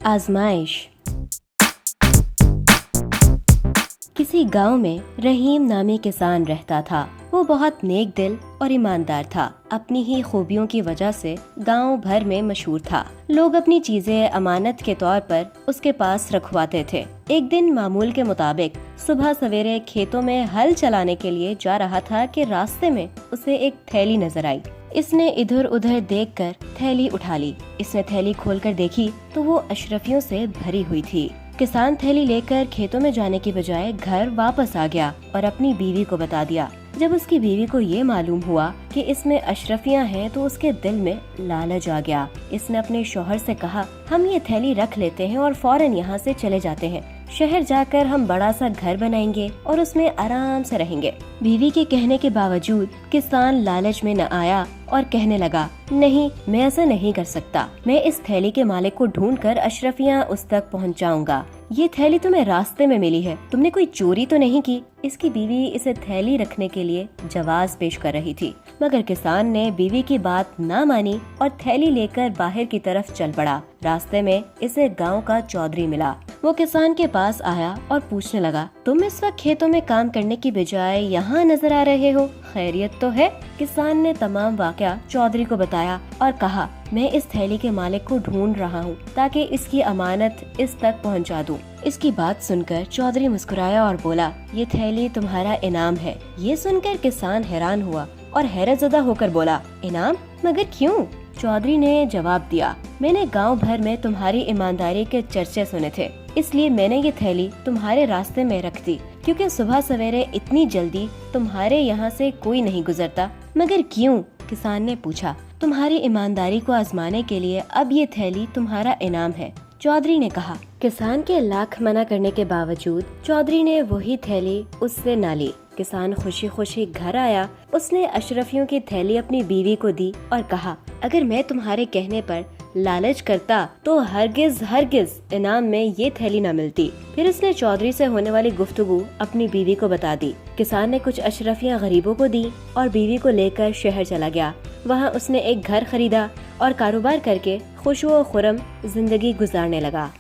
आजमाइश। किसी गांव में रहीम नामी किसान रहता था। वो बहुत नेक दिल और ईमानदार था। अपनी ही खूबियों की वजह से गांव भर में मशहूर था। लोग अपनी चीजें अमानत के तौर पर उसके पास रखवाते थे। एक दिन मामूल के मुताबिक सुबह सवेरे खेतों में हल चलाने के लिए जा रहा था कि रास्ते में उसे एक थैली नजर आई। इसने इधर उधर देखकर थैली उठा ली। इसने थैली खोलकर देखी तो वो अशरफियों से भरी हुई थी। किसान थैली लेकर खेतों में जाने की बजाय घर वापस आ गया और अपनी बीवी को बता दिया। जब उसकी बीवी को ये मालूम हुआ कि इसमें अशरफियां हैं तो उसके दिल में लालच आ गया। इसने अपने शौहर से कहा, हम ये थैली रख लेते हैं और फौरन यहाँ से चले जाते हैं। शहर जाकर हम बड़ा सा घर बनाएंगे और उसमें आराम से रहेंगे। बीवी के कहने के बावजूद किसान लालच में न आया और कहने लगा, नहीं, मैं ऐसा नहीं कर सकता। मैं इस थैली के मालिक को ढूंढकर अशरफियां उस तक पहुंचाऊंगा। ये थैली तुम्हें रास्ते में मिली है, तुमने कोई चोरी तो नहीं की। इसकी बीवी इसे थैली रखने के लिए जवाब पेश कर रही थी, मगर किसान ने बीवी की बात न मानी और थैली लेकर बाहर की तरफ चल पड़ा। रास्ते में इसे गांव का चौधरी मिला। वो किसान के पास आया और पूछने लगा, तुम इस वक्त खेतों में काम करने की बजाय यहाँ नजर आ रहे हो, खैरियत तो है? किसान ने तमाम वाकया चौधरी को बताया और कहा, मैं इस थैली के मालिक को ढूंढ रहा हूँ ताकि इसकी अमानत इस तक पहुँचा दूँ। इसकी बात सुनकर चौधरी मुस्कुराया और बोला, ये थैली तुम्हारा इनाम है। ये सुनकर किसान हैरान हुआ और हैरतज़दा होकर बोला, इनाम? मगर क्यों? चौधरी ने जवाब दिया, मैंने गांव भर में तुम्हारी ईमानदारी के चर्चे सुने थे, इसलिए मैंने ये थैली तुम्हारे रास्ते में रख दी, क्योंकि सुबह सवेरे इतनी जल्दी तुम्हारे यहाँ से कोई नहीं गुजरता। मगर क्यों? किसान ने पूछा। तुम्हारी ईमानदारी को आजमाने के लिए अब ये थैली तुम्हारा इनाम है, चौधरी ने कहा। किसान के लाख मना करने के बावजूद चौधरी ने वही थैली उससे न ली। किसान खुशी खुशी घर आया। उसने अशरफियों की थैली अपनी बीवी को दी और कहा, अगर मैं तुम्हारे कहने पर लालच करता तो हरगिज हरगिज इनाम में ये थैली न मिलती। फिर उसने चौधरी से होने वाली गुफ्तगू अपनी बीवी को बता दी। किसान ने कुछ अशरफियां गरीबों को दी और बीवी को लेकर शहर चला गया। वहाँ उसने एक घर खरीदा और कारोबार करके खुश व खुर्रम जिंदगी गुजारने लगा।